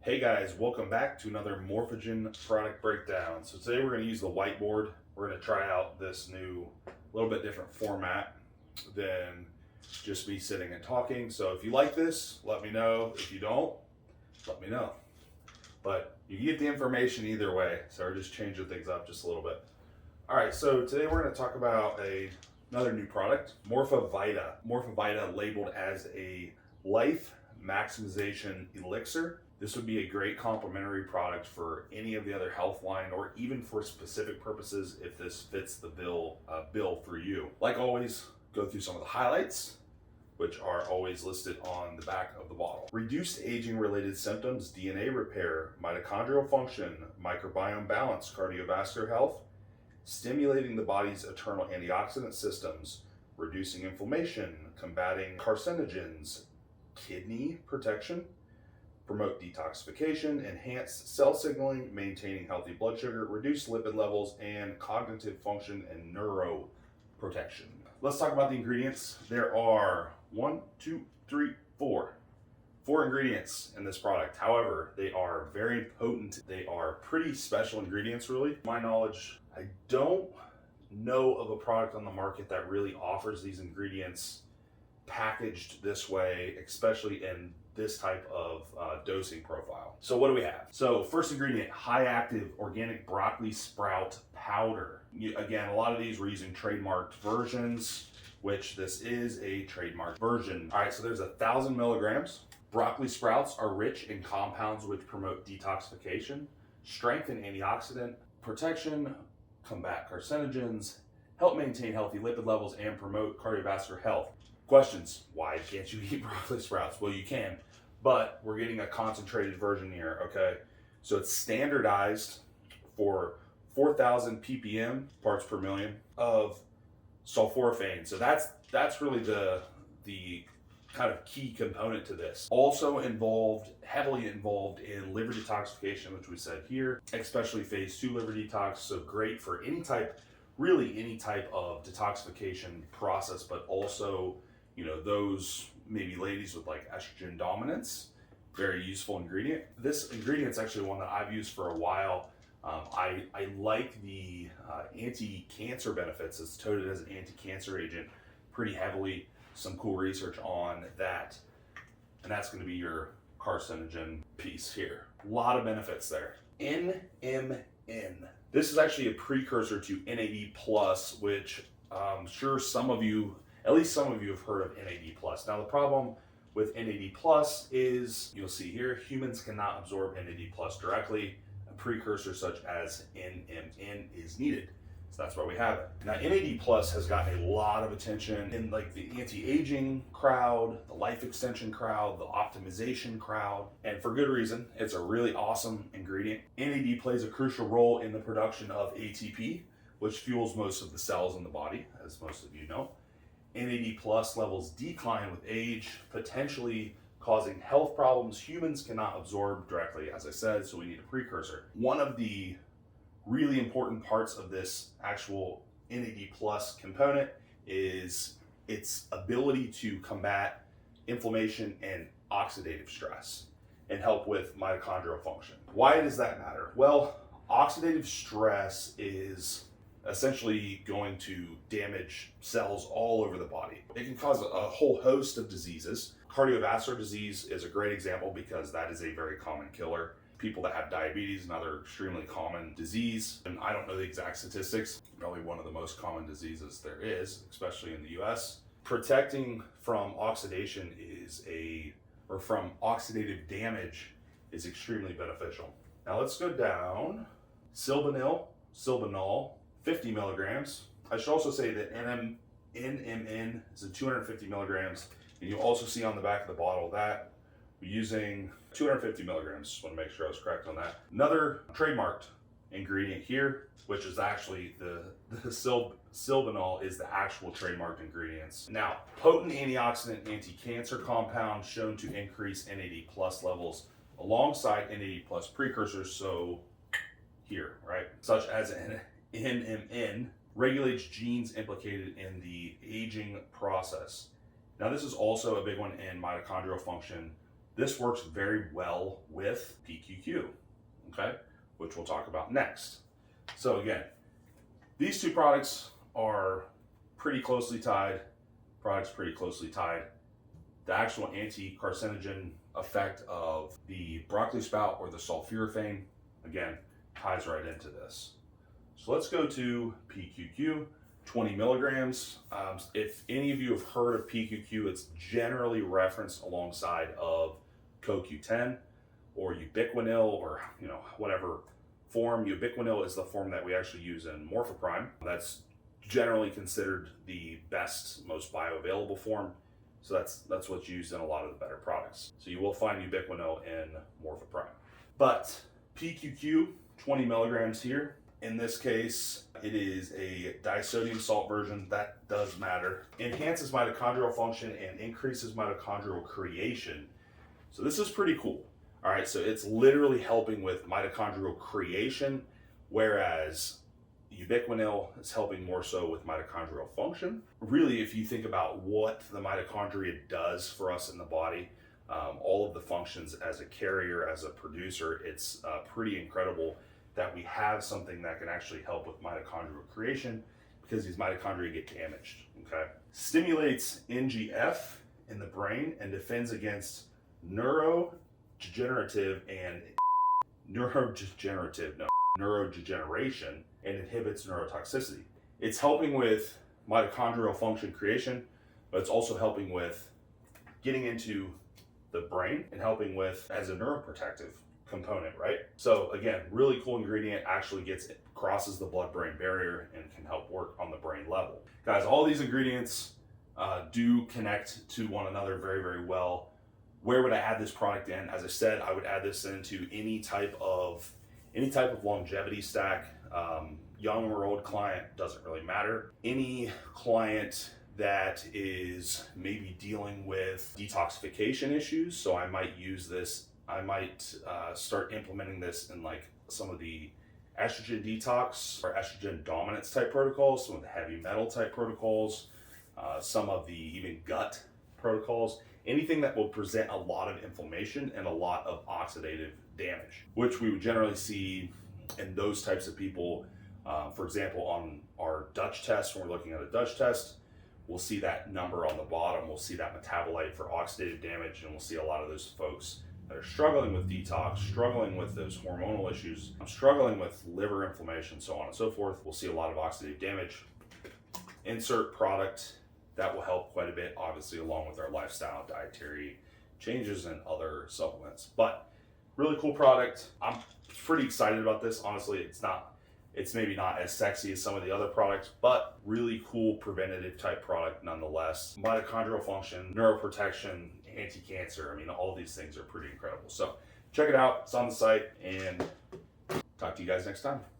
Hey guys, welcome back to another Morphogen product breakdown. So today we're going to use the whiteboard. We're going to try out this new, little bit different format than just me sitting and talking. So if you like this, let me know. If you don't, let me know. But you get the information either way. So we're just changing things up just a little bit. All right, so today we're going to talk about another new product, MorphoVITA. MorphoVITA labeled as a life maximization elixir. This would be a great complementary product for any of the other health line or even for specific purposes if this fits the bill for you. Like always, go through some of the highlights, which are always listed on the back of the bottle. Reduced aging related symptoms, DNA repair, mitochondrial function, microbiome balance, cardiovascular health, stimulating the body's internal antioxidant systems, reducing inflammation, combating carcinogens, kidney protection, promote detoxification, enhance cell signaling, maintaining healthy blood sugar, reduce lipid levels, and cognitive function and neuroprotection. Let's talk about the ingredients. There are 4 ingredients in this product. However, they are very potent. They are pretty special ingredients, really. To my knowledge, I don't know of a product on the market that really offers these ingredients packaged this way, especially in this type of dosing profile. So what do we have? So first ingredient, high active organic broccoli sprout powder. Again, a lot of these we're using trademarked versions, which this is a trademarked version. All right, so there's 1,000 milligrams. Broccoli sprouts are rich in compounds which promote detoxification, strengthen antioxidant protection, combat carcinogens, help maintain healthy lipid levels, and promote cardiovascular health. Questions: why can't you eat broccoli sprouts? Well, you can, but we're getting a concentrated version here, okay? So it's standardized for 4,000 ppm, parts per million, of sulforaphane. So that's really the kind of key component to this. Also heavily involved in liver detoxification, which we said here, especially phase 2 liver detox. So great for any type of detoxification process, but also, those maybe ladies with like estrogen dominance, very useful ingredient. This ingredient's actually one that I've used for a while. I like the anti-cancer benefits. It's touted as an anti-cancer agent pretty heavily. Some cool research on that. And that's going to be your carcinogen piece here. A lot of benefits there. NMN. This is actually a precursor to NAD+, which I'm sure at least some of you have heard of NAD+. Now the problem with NAD+ is, you'll see here, humans cannot absorb NAD+ directly. A precursor such as NMN is needed. So that's why we have it. Now NAD+ has gotten a lot of attention in like the anti-aging crowd, the life extension crowd, the optimization crowd, and for good reason. It's a really awesome ingredient. NAD plays a crucial role in the production of ATP, which fuels most of the cells in the body, as most of you know. NAD+ levels decline with age, potentially causing health problems humans cannot absorb directly, as I said, so we need a precursor. One of the really important parts of this actual NAD+ component is its ability to combat inflammation and oxidative stress and help with mitochondrial function. Why does that matter? Well, oxidative stress is essentially going to damage cells all over the body. It can cause a whole host of diseases. Cardiovascular disease is a great example because that is a very common killer. People that have diabetes, another extremely common disease, and I don't know the exact statistics, probably one of the most common diseases there is, especially in the US. Protecting from oxidation from oxidative damage is extremely beneficial. Now let's go down. Silvanol, 50 milligrams. I should also say that NMN is 250 milligrams, and you'll also see on the back of the bottle that we're using 250 milligrams. Just want to make sure I was correct on that. Another trademarked ingredient here, which is actually the silvanol is the actual trademarked ingredients. Now, potent antioxidant anti-cancer compound shown to increase NAD+ levels alongside NAD+ precursors. So here, right, such as NMN, regulates genes implicated in the aging process. Now, this is also a big one in mitochondrial function, This works very well with PQQ, okay, which we'll talk about next. So again, these two products are pretty closely tied. The actual anti-carcinogen effect of the broccoli spout or the sulforaphane, again, ties right into this. So let's go to PQQ, 20 milligrams. If any of you have heard of PQQ, it's generally referenced alongside of CoQ10 or ubiquinol, or whatever form. Ubiquinol is the form that we actually use in Morphoprime. That's generally considered the best, most bioavailable form. So that's what's used in a lot of the better products. So you will find ubiquinol in Morphoprime. But PQQ, 20 milligrams here. In this case, it is a disodium salt version. That does matter. Enhances mitochondrial function and increases mitochondrial creation. So this is pretty cool. All right, so it's literally helping with mitochondrial creation, whereas ubiquinol is helping more so with mitochondrial function. Really, if you think about what the mitochondria does for us in the body, all of the functions as a carrier, as a producer, it's pretty incredible that we have something that can actually help with mitochondrial creation, because these mitochondria get damaged, okay? Stimulates NGF in the brain and defends against neurodegeneration and inhibits neurotoxicity. It's helping with mitochondrial function creation, but it's also helping with getting into the brain and helping with as a neuroprotective component, right? So again, really cool ingredient, actually crosses the blood-brain barrier and can help work on the brain level. Guys, all these ingredients do connect to one another very, very well. Where would I add this product in? As I said, I would add this into any type of longevity stack. Young or old client, doesn't really matter. Any client that is maybe dealing with detoxification issues, so I might use this. I might start implementing this in like some of the estrogen detox or estrogen dominance type protocols, some of the heavy metal type protocols, some of the even gut protocols, anything that will present a lot of inflammation and a lot of oxidative damage, which we would generally see in those types of people. For example, on our Dutch test, when we're looking at a Dutch test, we'll see that number on the bottom, we'll see that metabolite for oxidative damage, and we'll see a lot of those folks that are struggling with detox, struggling with those hormonal issues, struggling with liver inflammation, so on and so forth. We'll see a lot of oxidative damage. Insert product that will help quite a bit, obviously, along with our lifestyle, dietary changes, and other supplements. But really cool product. I'm pretty excited about this. Honestly, it's maybe not as sexy as some of the other products, but really cool preventative type product nonetheless. Mitochondrial function, neuroprotection, anti-cancer. I mean, all these things are pretty incredible. So check it out. It's on the site, and talk to you guys next time.